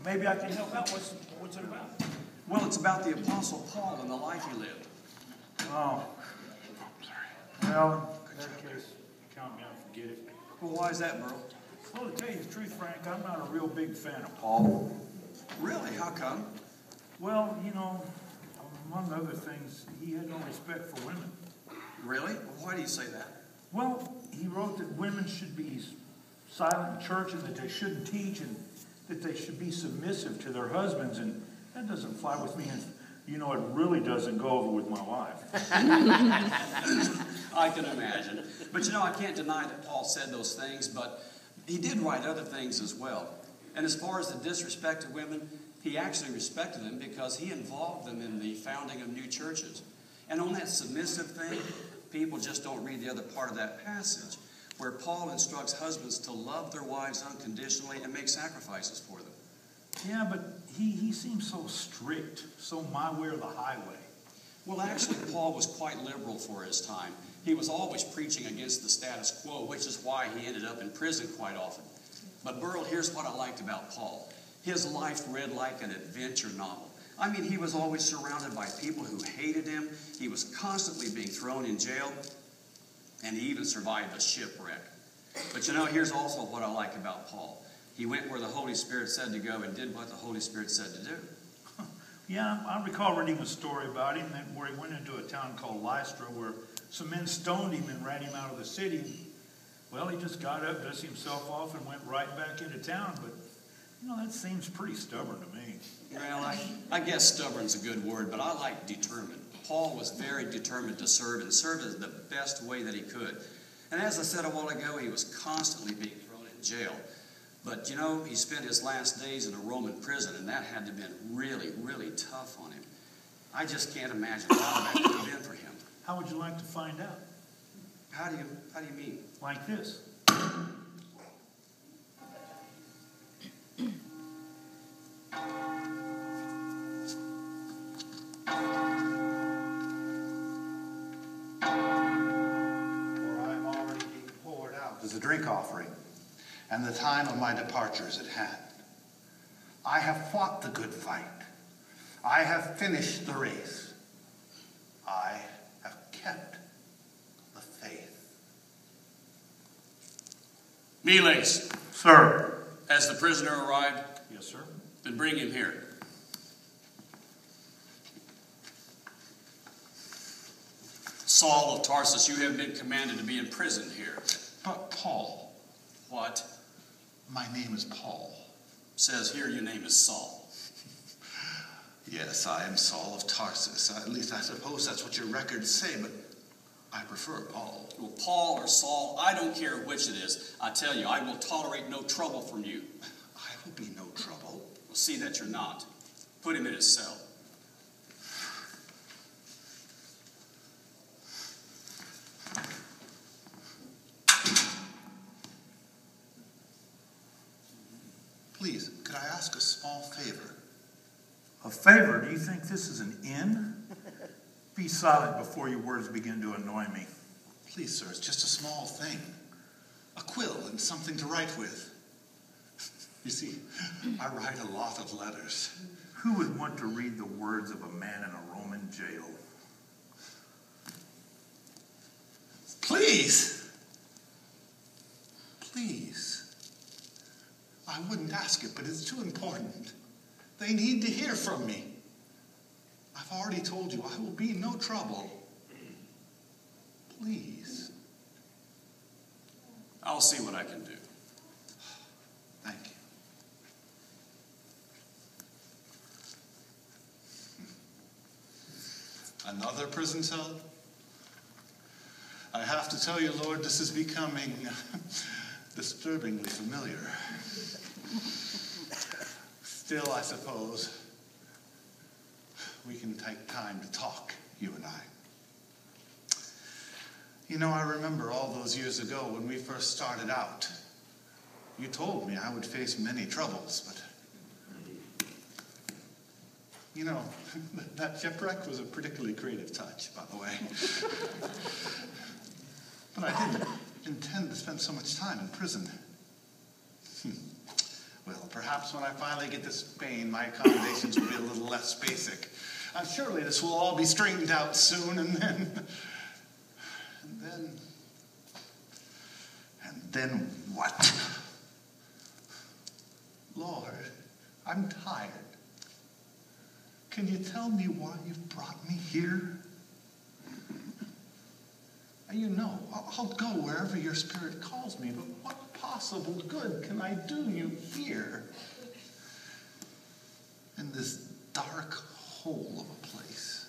Maybe I can help out. What's it about? Well, it's about the Apostle Paul and the life he lived. Oh, sorry. Well, in that case, count me out, forget it. Well, why is that, Burl? Well, to tell you the truth, Frank, I'm not a real big fan of Paul. Really? How come? Well, you know, among other things, he had no respect for women. Really? Well, why do you say that? Well, he wrote that women should be silent in church and that they shouldn't teach and that they should be submissive to their husbands, and that doesn't fly with me, and you know, it really doesn't go over with my wife. I can imagine. But you know, I can't deny that Paul said those things, but he did write other things as well. And as far as the disrespect of women, he actually respected them because he involved them in the founding of new churches. And on that submissive thing, people just don't read the other part of that passage, where Paul instructs husbands to love their wives unconditionally and make sacrifices for them. Yeah, but he seems so strict, so my way or the highway. Well, actually, Paul was quite liberal for his time. He was always preaching against the status quo, which is why he ended up in prison quite often. But Burl, here's what I liked about Paul. His life read like an adventure novel. I mean, he was always surrounded by people who hated him. He was constantly being thrown in jail, and he even survived a shipwreck. But you know, here's also what I like about Paul. He went where the Holy Spirit said to go and did what the Holy Spirit said to do. Yeah, I recall reading a story about him where he went into a town called Lystra where some men stoned him and ran him out of the city. Well, he just got up, dusted himself off, and went right back into town. But, you know, that seems pretty stubborn to me. Well, I guess stubborn's a good word, but I like determined. Paul was very determined to serve and served in the best way that he could. And as I said a while ago, he was constantly being thrown in jail. But, you know, he spent his last days in a Roman prison, and that had to have been really, really tough on him. I just can't imagine how that could have been for him. How would you like to find out? How do you mean? Like this. As a drink offering, and the time of my departure is at hand. I have fought the good fight. I have finished the race. I have kept the faith. Miles. Sir. Has the prisoner arrived? Yes, sir. Then bring him here. Saul of Tarsus, you have been commanded to be imprisoned here. But Paul. What? My name is Paul. Says here your name is Saul. Yes, I am Saul of Tarsus. At least I suppose that's what your records say, but I prefer Paul. Well, Paul or Saul, I don't care which it is. I tell you, I will tolerate no trouble from you. I will be no trouble. Well, see that you're not. Put him in his cell. Please, could I ask a small favor? A favor? Do you think this is an inn? Be silent before your words begin to annoy me. Please, sir, it's just a small thing. A quill and something to write with. You see, I write a lot of letters. Who would want to read the words of a man in a Roman jail? Please! Please. I wouldn't ask it, but it's too important. They need to hear from me. I've already told you I will be no trouble. Please. I'll see what I can do. Thank you. Another prison cell? I have to tell you, Lord, this is becoming disturbingly familiar. Still, I suppose we can take time to talk, you and I. You know, I remember all those years ago when we first started out. You told me I would face many troubles, but you know, that shipwreck was a particularly creative touch, by the way. But I didn't intend to spend so much time in prison. Well, perhaps perhaps when I finally get to Spain, my accommodations will be a little less basic. Surely this will all be straightened out soon, and then what? Lord, I'm tired. Can you tell me why you've brought me here? You know, I'll go wherever your spirit calls me, but what possible good can I do you here? In this dark hole of a place.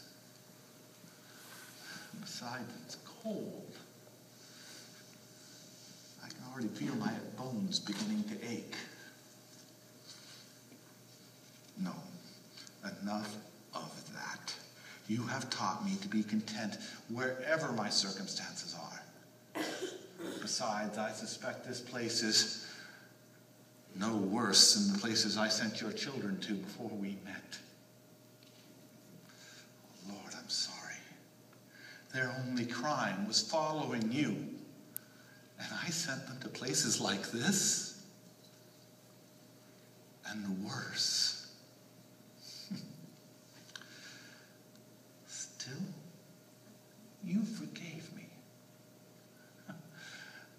Besides, it's cold. I can already feel my bones beginning to ache. No, enough of that. You have taught me to be content wherever my circumstances are. Besides, I suspect this place is no worse than the places I sent your children to before we met. Oh, Lord, I'm sorry. Their only crime was following you, and I sent them to places like this, and worse. Still, you forgave me.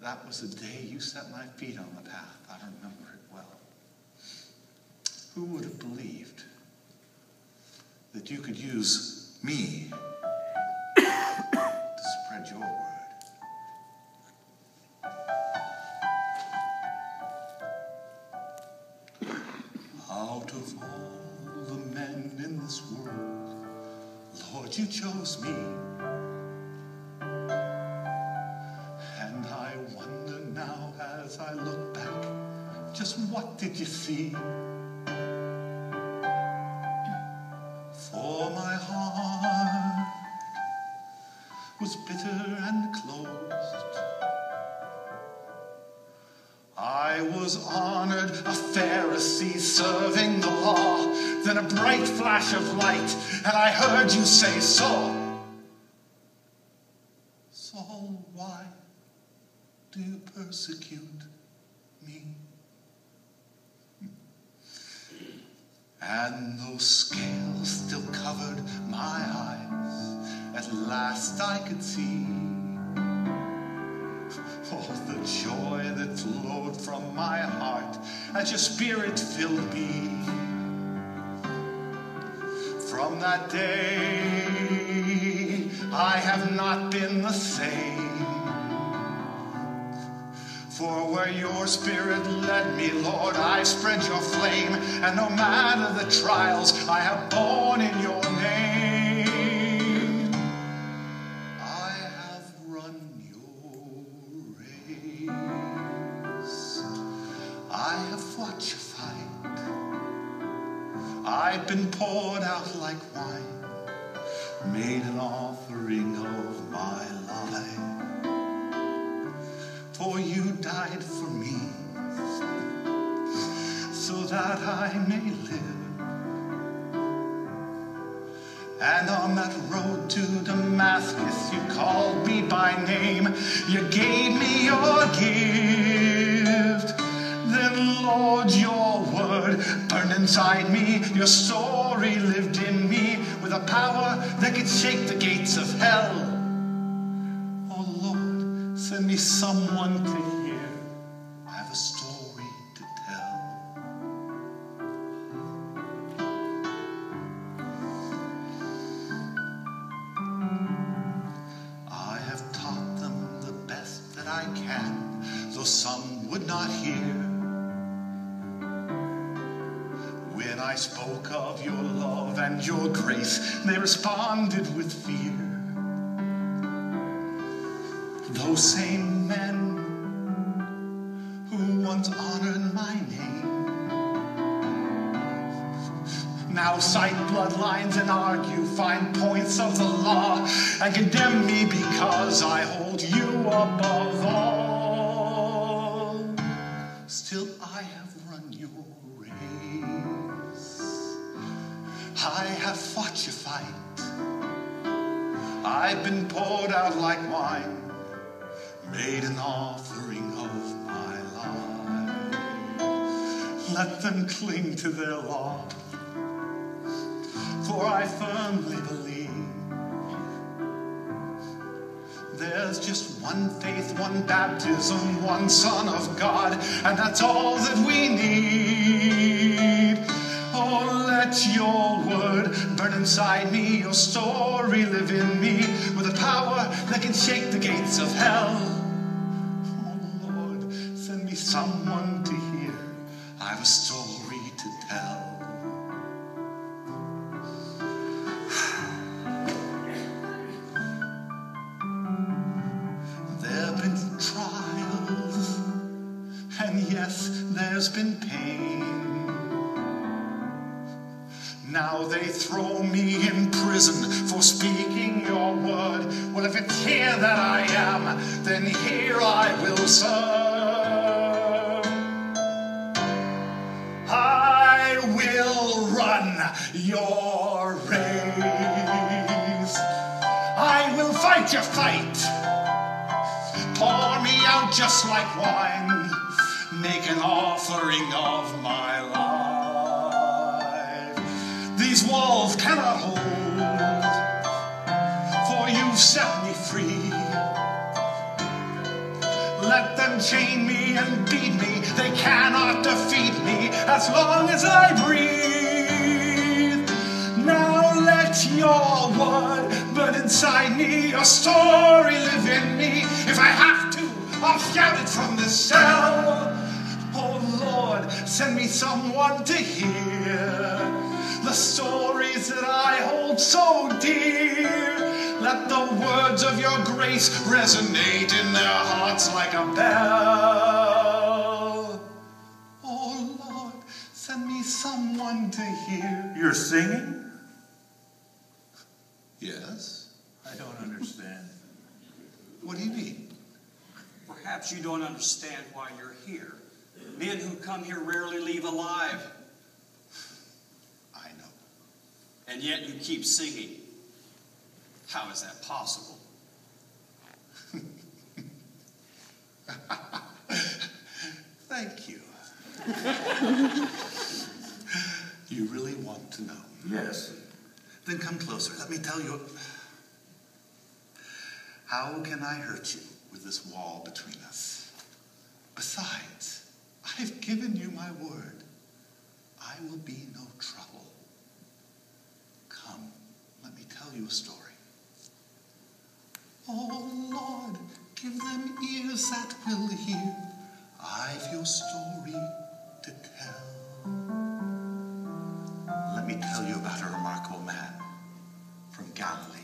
That was the day you set my feet on the path. I remember it well. Who would have believed that you could use me to spread your word? Out of all the men in this world, Lord, you chose me. And I wonder now as I look back, just what did you see? For my heart was bitter and closed. I was honored, a Pharisee serving the law. Then a bright flash of light, and I heard you say, Saul, Saul, why do you persecute me? And those scales still covered my eyes. At last I could see. Oh, the joy that flowed from my heart as your spirit filled me. From that day, I have not been the same. For where your spirit led me, Lord, I've spread your flame. And no matter the trials I have borne in your name, I have run your race. I have fought your fight. I've been poured out like wine, made an offering of my life. For you died for me, so that I may live. And on that road to Damascus, you called me by name. You gave me your gift. Then, Lord, your word burned inside me. Your story lived in me with a power that could shake the gates of hell. Send me someone to hear. I have a story to tell. I have taught them the best that I can, though some would not hear. When I spoke of your love and your grace, they responded with fear. Those same men who once honored my name now cite bloodlines and argue fine points of the law and condemn me because I hold you above all. Still I have run your race. I have fought your fight. I've been poured out like wine, made an offering of my life. let them cling to their law. For I firmly believe there's just one faith, one baptism, one Son of God, and that's all that we need. Oh, let your word burn inside me, your story live in me, with a power that can shake the gates of hell. Oh, Lord, send me someone to hear. I've a story to tell. Trials, and yes, there's been pain. Now they throw me in prison for speaking your word. Well, if it's here that I am, then here I will serve. I will run your race. I will fight your fight. Pour me out just like wine. Make an offering of my life. These walls cannot hold, for you've set me free. Let them chain me and beat me, they cannot defeat me as long as I breathe. Now let your word burn inside me, your story live in me. If I have to, I'll shout it from this cell. Oh Lord, send me someone to hear the stories that I hold so dear. Let the words of your grace resonate in their hearts like a bell. Oh Lord, send me someone to hear. You're singing? Yes. I don't understand. What do you mean? Perhaps you don't understand why you're here. Men who come here rarely leave alive. I know. And yet you keep singing. How is that possible? Thank you. You really want to know? Yes. Then come closer. Let me tell you. How can I hurt you with this wall between us? Besides, I've given you my word. I will be no trouble. Come, let me tell you a story. Oh Lord, give them ears that will hear. I've your story to tell. Let me tell you about a remarkable man from Galilee.